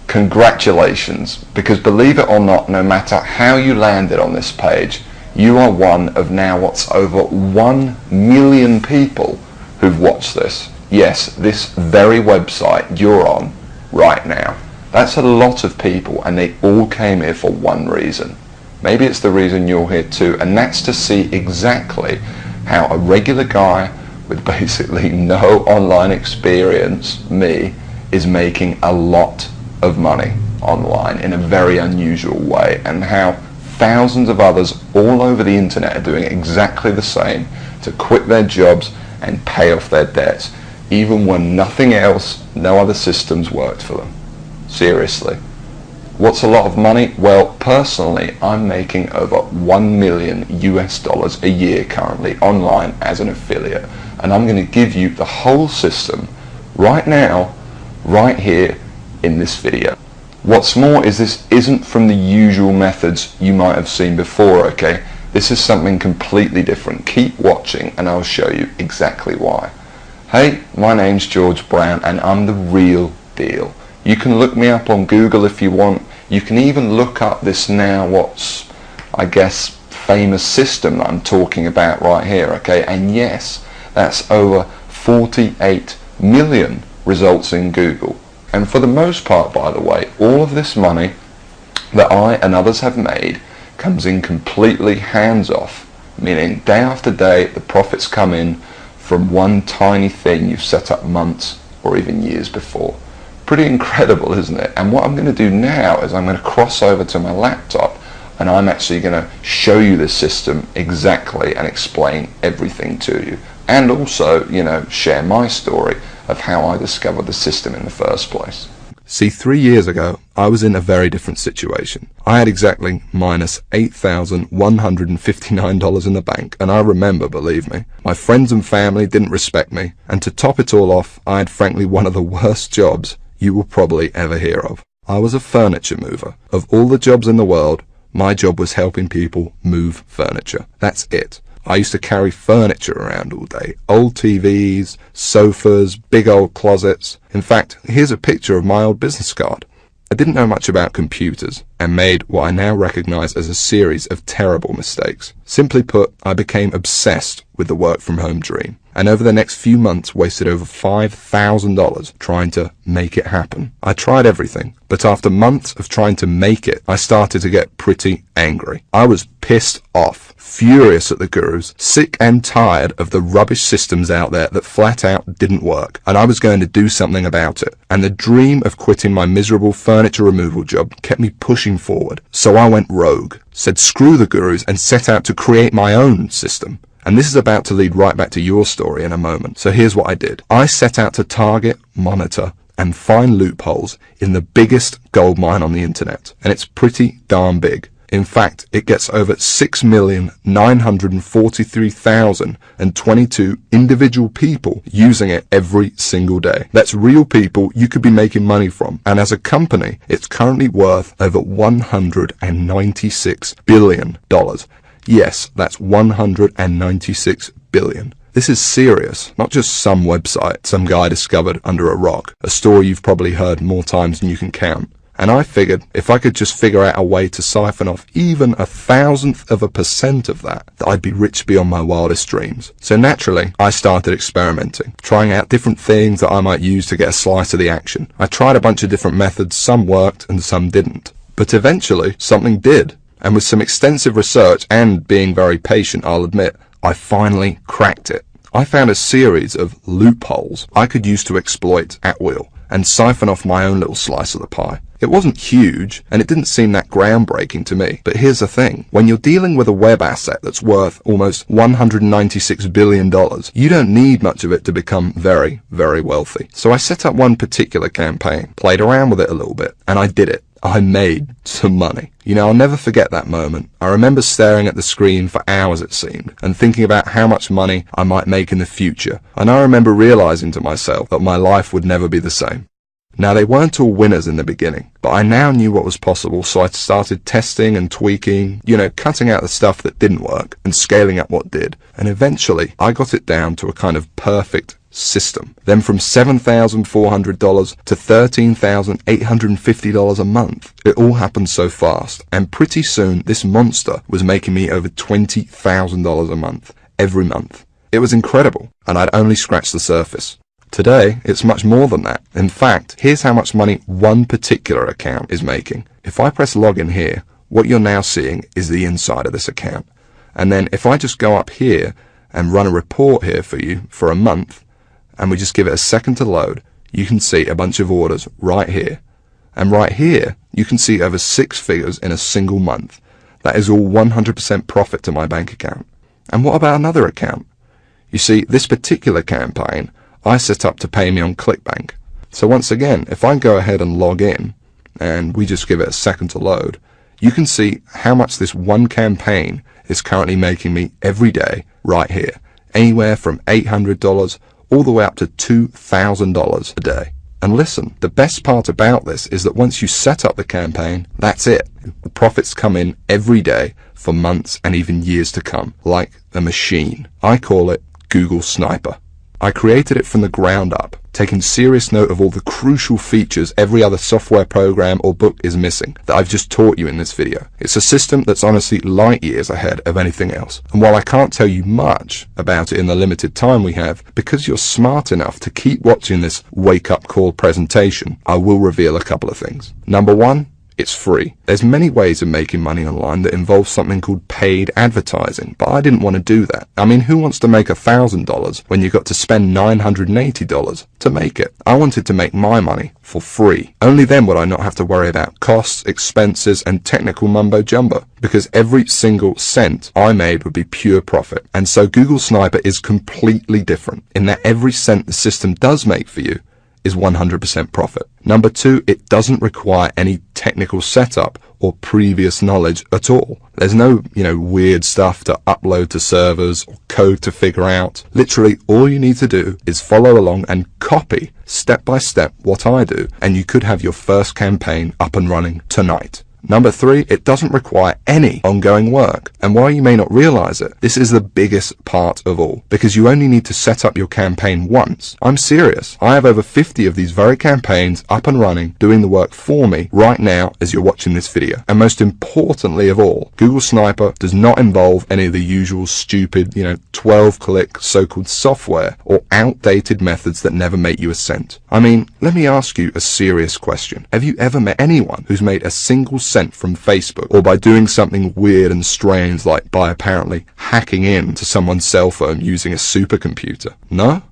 congratulations, because believe it or not, no matter how you landed on this page, you are one of now what's over 1 million people who've watched this. Yes, this very website you're on right now. That's a lot of people, and they all came here for one reason. Maybe it's the reason you're here too, and that's to see exactly how a regular guy with basically no online experience, me, is making a lot of money online in a very unusual way, and how thousands of others all over the internet are doing exactly the same to quit their jobs and pay off their debts, even when nothing else, no other systems worked for them. Seriously. What's a lot of money? Well, personally, I'm making over $1 million US a year currently online as an affiliate, and I'm going to give you the whole system right now, right here in this video. What's more is this isn't from the usual methods you might have seen before, okay? This is something completely different. Keep watching and I'll show you exactly why. Hey, my name's George Brown and I'm the real deal. You can look me up on Google if you want. You can even look up this now what's, I guess, famous system that I'm talking about right here, okay? And yes, that's over 48 million results in Google. And for the most part, by the way, all of this money that I and others have made comes in completely hands-off, meaning day after day the profits come in from one tiny thing you've set up months or even years before. Pretty incredible, isn't it? And what I'm going to do now is I'm going to cross over to my laptop and I'm actually going to show you this system exactly and explain everything to you. And also, you know, share my story of how I discovered the system in the first place. See, 3 years ago, I was in a very different situation. I had exactly minus $8,159 in the bank, and I remember, believe me, my friends and family didn't respect me, and to top it all off, I had frankly one of the worst jobs you will probably ever hear of. I was a furniture mover. Of all the jobs in the world, my job was helping people move furniture. That's it. I used to carry furniture around all day. Old TVs, sofas, big old closets. In fact, here's a picture of my old business card. I didn't know much about computers and made what I now recognize as a series of terrible mistakes. Simply put, I became obsessed with the work from home dream, and over the next few months wasted over $5,000 trying to make it happen. I tried everything, but after months of trying to make it, I started to get pretty angry. I was pissed off, furious at the gurus, sick and tired of the rubbish systems out there that flat out didn't work, and I was going to do something about it. And the dream of quitting my miserable furniture removal job kept me pushing forward. So I went rogue, said screw the gurus, and set out to create my own system. And this is about to lead right back to your story in a moment. So here's what I did. I set out to target, monitor, and find loopholes in the biggest gold mine on the internet. And it's pretty darn big. In fact, it gets over 6,943,022 individual people using it every single day. That's real people you could be making money from. And as a company, it's currently worth over $196 billion. Yes, that's $196 billion. This is serious, not just some website some guy discovered under a rock, a story you've probably heard more times than you can count. And I figured if I could just figure out a way to siphon off even 0.001% of that, I'd be rich beyond my wildest dreams. So naturally, I started experimenting, trying out different things that I might use to get a slice of the action. I tried a bunch of different methods, some worked and some didn't. But eventually, something did. And with some extensive research and being very patient, I'll admit, I finally cracked it. I found a series of loopholes I could use to exploit at will and siphon off my own little slice of the pie. It wasn't huge, and it didn't seem that groundbreaking to me. But here's the thing. When you're dealing with a web asset that's worth almost $196 billion, you don't need much of it to become very, very wealthy. So I set up one particular campaign, played around with it a little bit, and I did it. I made some money. You know, I'll never forget that moment. I remember staring at the screen for hours, it seemed, and thinking about how much money I might make in the future. And I remember realizing to myself that my life would never be the same. Now, they weren't all winners in the beginning, but I now knew what was possible, so I started testing and tweaking, you know, cutting out the stuff that didn't work and scaling up what did. And eventually, I got it down to a kind of perfect system. Then from $7,400 to $13,850 a month. It all happened so fast, and pretty soon this monster was making me over $20,000 a month, every month. It was incredible, and I'd only scratched the surface. Today, it's much more than that. In fact, here's how much money one particular account is making. If I press login here, what you're now seeing is the inside of this account. And then if I just go up here and run a report here for you for a month, and we just give it a second to load, you can see a bunch of orders right here. And right here, you can see over 6 figures in a single month. That is all 100% profit to my bank account. And what about another account? You see, this particular campaign, I set up to pay me on ClickBank. So once again, if I go ahead and log in, and we just give it a second to load, you can see how much this one campaign is currently making me every day right here. Anywhere from $800 all the way up to $2,000 a day. And listen, the best part about this is that once you set up the campaign, that's it. The profits come in every day for months and even years to come, like a machine. I call it Google Sniper. I created it from the ground up, taking serious note of all the crucial features every other software program or book is missing that I've just taught you in this video. It's a system that's honestly light years ahead of anything else. And while I can't tell you much about it in the limited time we have, because you're smart enough to keep watching this wake-up call presentation, I will reveal a couple of things. Number one, it's free. There's many ways of making money online that involve something called paid advertising, but I didn't want to do that. I mean, who wants to make $1,000 when you've got to spend $980 to make it? I wanted to make my money for free. Only then would I not have to worry about costs, expenses, and technical mumbo jumbo, because every single cent I made would be pure profit. And so Google Sniper is completely different in that every cent the system does make for you is 100% profit. Number two, it doesn't require any technical setup or previous knowledge at all. There's no, weird stuff to upload to servers or code to figure out. Literally, all you need to do is follow along and copy step by step what I do, and you could have your first campaign up and running tonight. Number three, it doesn't require any ongoing work. And while you may not realize it, this is the biggest part of all, because you only need to set up your campaign once. I'm serious. I have over 50 of these very campaigns up and running, doing the work for me right now as you're watching this video. And most importantly of all, Google Sniper does not involve any of the usual stupid, 12-click so-called software or outdated methods that never make you a cent. I mean, let me ask you a serious question. Have you ever met anyone who's made a single cent from Facebook, or by doing something weird and strange like by apparently hacking in to someone's cell phone using a supercomputer? No?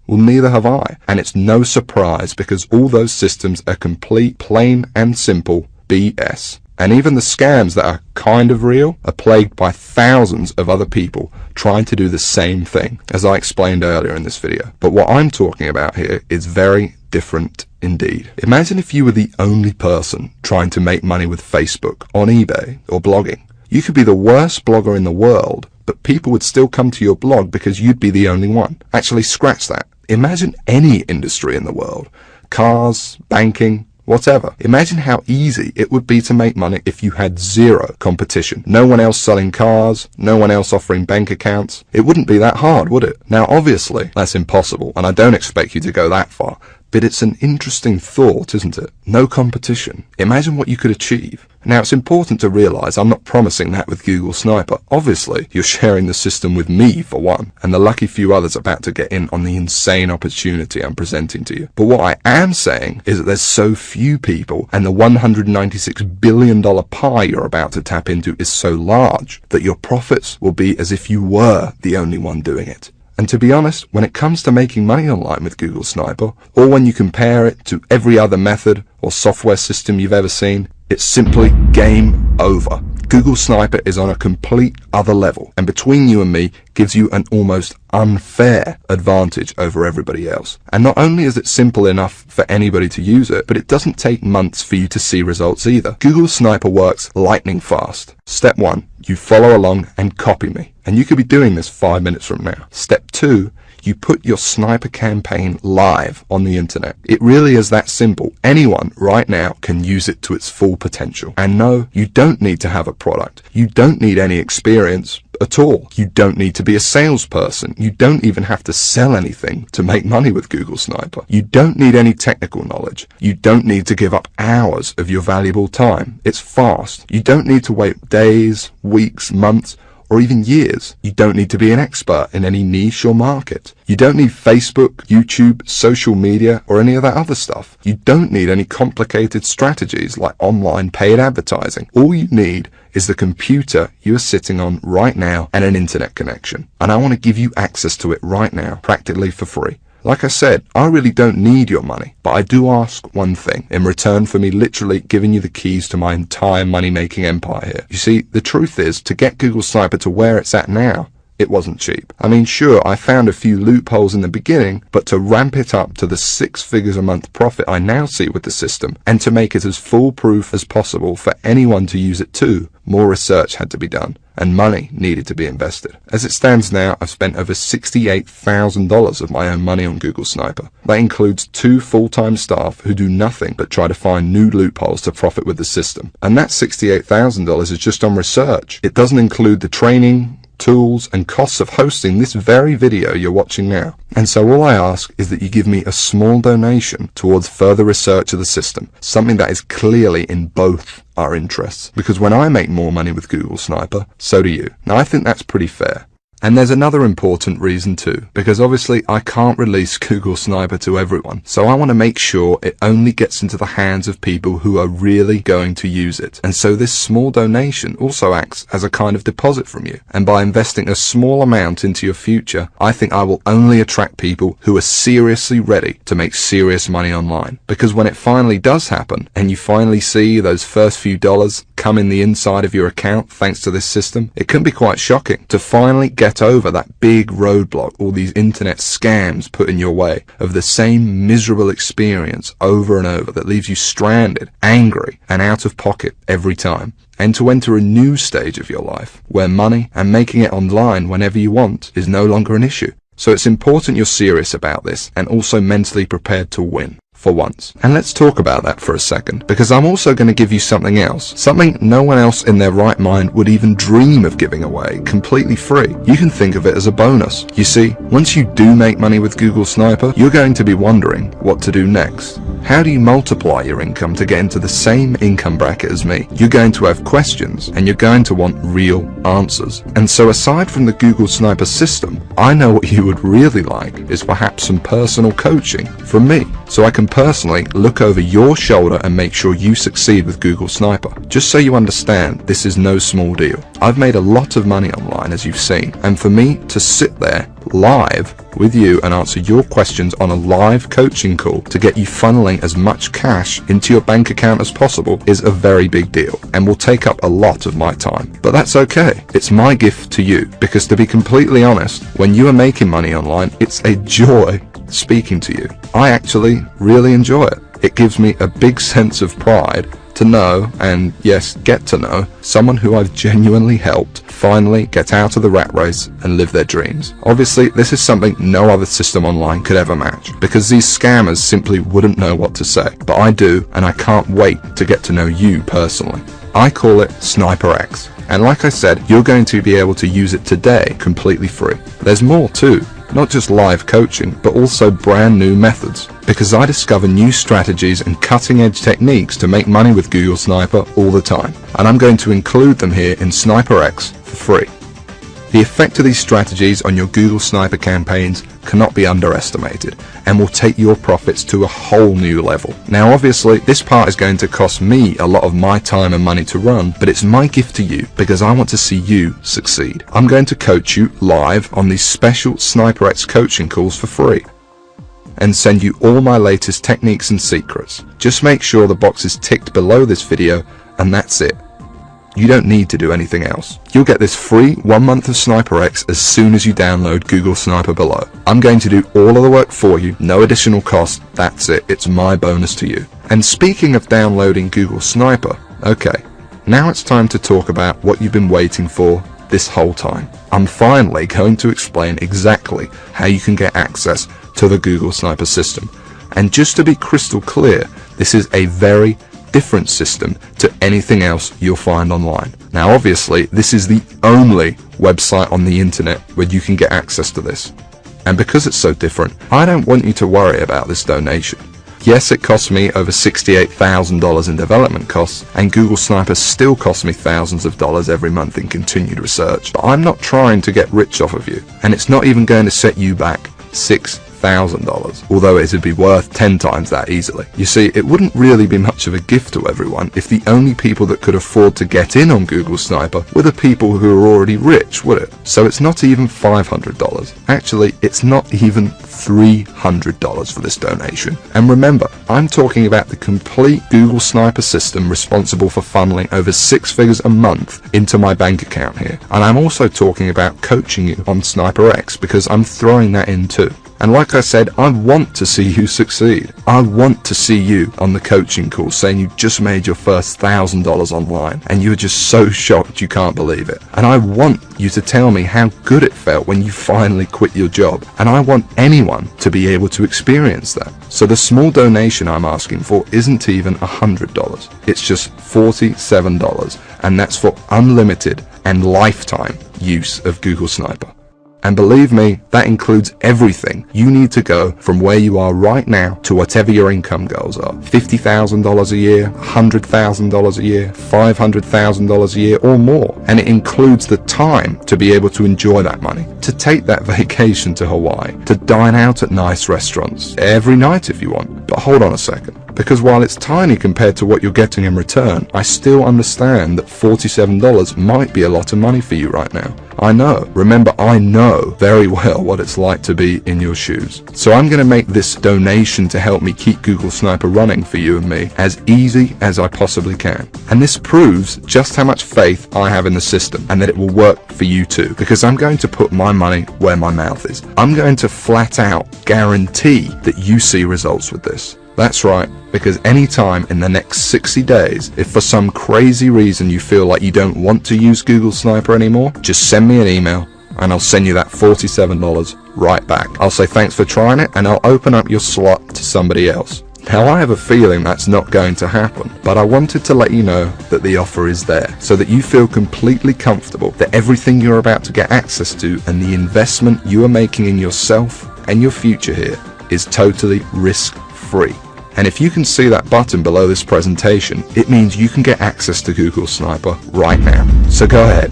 Well, neither have I. And it's no surprise, because all those systems are complete, plain and simple BS. And even the scams that are kind of real are plagued by thousands of other people trying to do the same thing, as I explained earlier in this video. But what I'm talking about here is very different indeed. Imagine if you were the only person trying to make money with Facebook, on eBay, or blogging. You could be the worst blogger in the world, but people would still come to your blog because you'd be the only one. Actually, scratch that. Imagine any industry in the world. Cars, banking, whatever. Imagine how easy it would be to make money if you had zero competition. No one else selling cars, no one else offering bank accounts. It wouldn't be that hard, would it? Now, obviously, that's impossible, and I don't expect you to go that far. But it's an interesting thought, isn't it? No competition. Imagine what you could achieve. Now, it's important to realize I'm not promising that with Google Sniper. Obviously, you're sharing the system with me, for one, and the lucky few others about to get in on the insane opportunity I'm presenting to you. But what I am saying is that there's so few people, and the $196 billion pie you're about to tap into is so large, that your profits will be as if you were the only one doing it. And to be honest, when it comes to making money online with Google Sniper, or when you compare it to every other method or software system you've ever seen, it's simply game over. Google Sniper is on a complete other level, and between you and me gives you an almost unfair advantage over everybody else. And not only is it simple enough for anybody to use it, but it doesn't take months for you to see results either. Google Sniper works lightning fast. Step 1, you follow along and copy me. And you could be doing this 5 minutes from now. Step 2, you put your Sniper campaign live on the internet. It really is that simple. Anyone right now can use it to its full potential. And no, you don't need to have a product. You don't need any experience at all. You don't need to be a salesperson. You don't even have to sell anything to make money with Google Sniper. You don't need any technical knowledge. You don't need to give up hours of your valuable time. It's fast. You don't need to wait days, weeks, months, or even years. You don't need to be an expert in any niche or market. You don't need Facebook, YouTube, social media, or any of that other stuff. You don't need any complicated strategies like online paid advertising. All you need is the computer you are sitting on right now and an internet connection. And I want to give you access to it right now, practically for free. Like I said, I really don't need your money, but I do ask one thing in return for me literally giving you the keys to my entire money-making empire here. You see, the truth is, to get Google Sniper to where it's at now, it wasn't cheap. I mean, sure, I found a few loopholes in the beginning, but to ramp it up to the 6 figures a month profit I now see with the system, and to make it as foolproof as possible for anyone to use it too, more research had to be done, and money needed to be invested. As it stands now, I've spent over $68,000 of my own money on Google Sniper. That includes 2 full-time staff who do nothing but try to find new loopholes to profit with the system. And that $68,000 is just on research. It doesn't include the training, tools, and costs of hosting this very video you're watching now. And so all I ask is that you give me a small donation towards further research of the system, something that is clearly in both our interests. Because when I make more money with Google Sniper, so do you. Now I think that's pretty fair. And there's another important reason too, because obviously I can't release Google Sniper to everyone, so I want to make sure it only gets into the hands of people who are really going to use it. And so this small donation also acts as a kind of deposit from you. And by investing a small amount into your future, I think I will only attract people who are seriously ready to make serious money online. Because when it finally does happen, and you finally see those first few dollars come in the inside of your account thanks to this system, it can be quite shocking to finally get over that big roadblock all these internet scams put in your way of the same miserable experience over and over that leaves you stranded, angry, and out of pocket every time. And to enter a new stage of your life where money and making it online whenever you want is no longer an issue. So it's important you're serious about this and also mentally prepared to win. For once. And let's talk about that for a second, because I'm also going to give you something else, something no one else in their right mind would even dream of giving away completely free. You can think of it as a bonus. You see, once you do make money with Google Sniper, you're going to be wondering what to do next. How do you multiply your income to get into the same income bracket as me? You're going to have questions, and you're going to want real answers. And so aside from the Google Sniper system, I know what you would really like is perhaps some personal coaching from me, so I can personally look over your shoulder and make sure you succeed with Google Sniper. Just so you understand, this is no small deal. I've made a lot of money online, as you've seen, and for me to sit there live with you and answer your questions on a live coaching call to get you funneling as much cash into your bank account as possible is a very big deal and will take up a lot of my time. But that's okay. It's my gift to you, because to be completely honest, when you are making money online, it's a joy speaking to you. I actually really enjoy it. It gives me a big sense of pride to know, and yes, get to know, someone who I've genuinely helped finally get out of the rat race and live their dreams. Obviously, this is something no other system online could ever match, because these scammers simply wouldn't know what to say. But I do, and I can't wait to get to know you personally. I call it Sniper X. And like I said, you're going to be able to use it today completely free. There's more too. Not just live coaching, but also brand new methods. Because I discover new strategies and cutting edge techniques to make money with Google Sniper all the time. And I'm going to include them here in Sniper X for free. The effect of these strategies on your Google Sniper campaigns cannot be underestimated and will take your profits to a whole new level. Now obviously this part is going to cost me a lot of my time and money to run, but it's my gift to you because I want to see you succeed. I'm going to coach you live on these special Sniper X coaching calls for free and send you all my latest techniques and secrets. Just make sure the box is ticked below this video and that's it. You don't need to do anything else. You'll get this free 1 month of Sniper X as soon as you download Google Sniper below. I'm going to do all of the work for you, no additional cost, that's it, it's my bonus to you. And speaking of downloading Google Sniper, okay, now it's time to talk about what you've been waiting for this whole time. I'm finally going to explain exactly how you can get access to the Google Sniper system. And just to be crystal clear, this is a very different system to anything else you'll find online. Now obviously this is the only website on the internet where you can get access to this. And because it's so different, I don't want you to worry about this donation. Yes, it cost me over $68,000 in development costs, and Google Sniper still costs me thousands of dollars every month in continued research, but I'm not trying to get rich off of you, and it's not even going to set you back $6,000, although it would be worth 10 times that easily. You see, it wouldn't really be much of a gift to everyone if the only people that could afford to get in on Google Sniper were the people who are already rich, would it? So it's not even $500. Actually, it's not even $300 for this donation. And remember, I'm talking about the complete Google Sniper system responsible for funneling over 6 figures a month into my bank account here. And I'm also talking about coaching you on SniperX, because I'm throwing that in too. And like I said, I want to see you succeed. I want to see you on the coaching call saying you just made your first $1,000 online and you're just so shocked you can't believe it. And I want you to tell me how good it felt when you finally quit your job. And I want anyone to be able to experience that. So the small donation I'm asking for isn't even $100. It's just $47, and that's for unlimited and lifetime use of Google Sniper. And believe me, that includes everything you need to go from where you are right now to whatever your income goals are. $50,000 a year, $100,000 a year, $500,000 a year or more. And it includes the time to be able to enjoy that money, to take that vacation to Hawaii, to dine out at nice restaurants every night if you want. But hold on a second. Because while it's tiny compared to what you're getting in return, I still understand that $47 might be a lot of money for you right now. I know. Remember, I know very well what it's like to be in your shoes. So I'm going to make this donation to help me keep Google Sniper running for you and me as easy as I possibly can. And this proves just how much faith I have in the system and that it will work for you too, because I'm going to put my money where my mouth is. I'm going to flat out guarantee that you see results with this. That's right, because anytime in the next 60 days, if for some crazy reason you feel like you don't want to use Google Sniper anymore, just send me an email and I'll send you that $47 right back. I'll say thanks for trying it and I'll open up your slot to somebody else. Now I have a feeling that's not going to happen, but I wanted to let you know that the offer is there so that you feel completely comfortable that everything you're about to get access to and the investment you are making in yourself and your future here is totally risk-free. And if you can see that button below this presentation, it means you can get access to Google Sniper right now. So go ahead,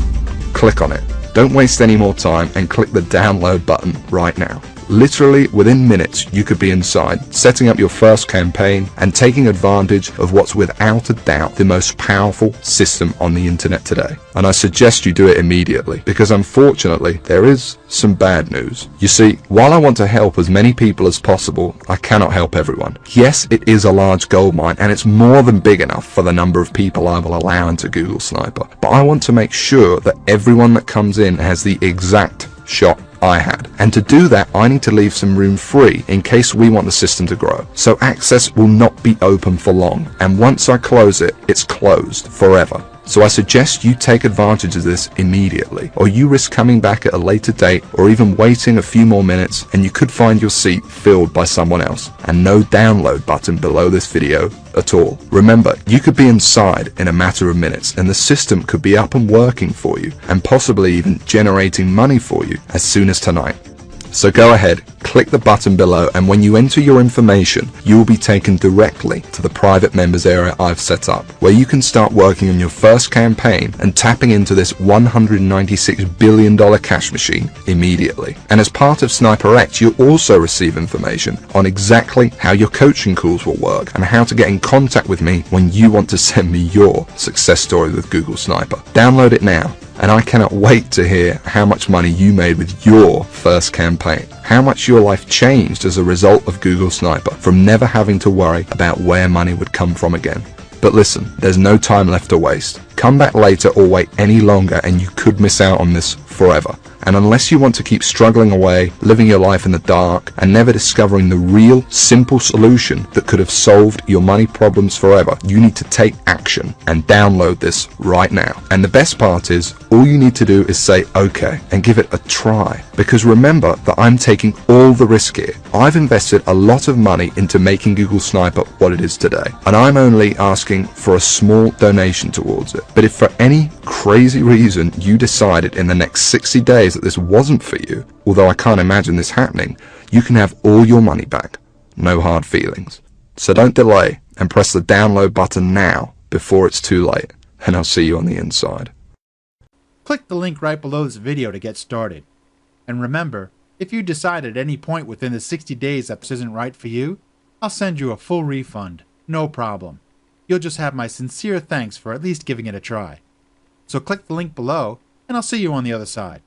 click on it. Don't waste any more time and click the download button right now. Literally within minutes you could be inside, setting up your first campaign and taking advantage of what's without a doubt the most powerful system on the internet today. And I suggest you do it immediately, because unfortunately there is some bad news. You see, while I want to help as many people as possible, I cannot help everyone. Yes, it is a large goldmine and it's more than big enough for the number of people I will allow into Google Sniper, but I want to make sure that everyone that comes in has the exact shot I had. And to do that, I need to leave some room free in case we want the system to grow. So access will not be open for long. And once I close it, it's closed forever. So I suggest you take advantage of this immediately, or you risk coming back at a later date or even waiting a few more minutes and you could find your seat filled by someone else. And no download button below this video at all. Remember, you could be inside in a matter of minutes and the system could be up and working for you and possibly even generating money for you as soon as tonight. So go ahead, click the button below, and when you enter your information, you will be taken directly to the private members area I've set up, where you can start working on your first campaign and tapping into this $196 billion cash machine immediately. And as part of SniperX, you'll also receive information on exactly how your coaching calls will work and how to get in contact with me when you want to send me your success story with Google Sniper. Download it now. And I cannot wait to hear how much money you made with your first campaign. How much your life changed as a result of Google Sniper, from never having to worry about where money would come from again. But listen, there's no time left to waste. Come back later or wait any longer and you could miss out on this forever. And unless you want to keep struggling away, living your life in the dark, and never discovering the real, simple solution that could have solved your money problems forever, you need to take action and download this right now. And the best part is, all you need to do is say okay and give it a try. Because remember that I'm taking all the risk here. I've invested a lot of money into making Google Sniper what it is today, and I'm only asking for a small donation towards it. But if for any crazy reason you decided in the next 60 days that this wasn't for you, although I can't imagine this happening, you can have all your money back. No hard feelings. So don't delay and press the download button now before it's too late, and I'll see you on the inside. Click the link right below this video to get started. And remember, if you decide at any point within the 60 days that this isn't right for you, I'll send you a full refund. No problem. You'll just have my sincere thanks for at least giving it a try. So click the link below, and I'll see you on the other side.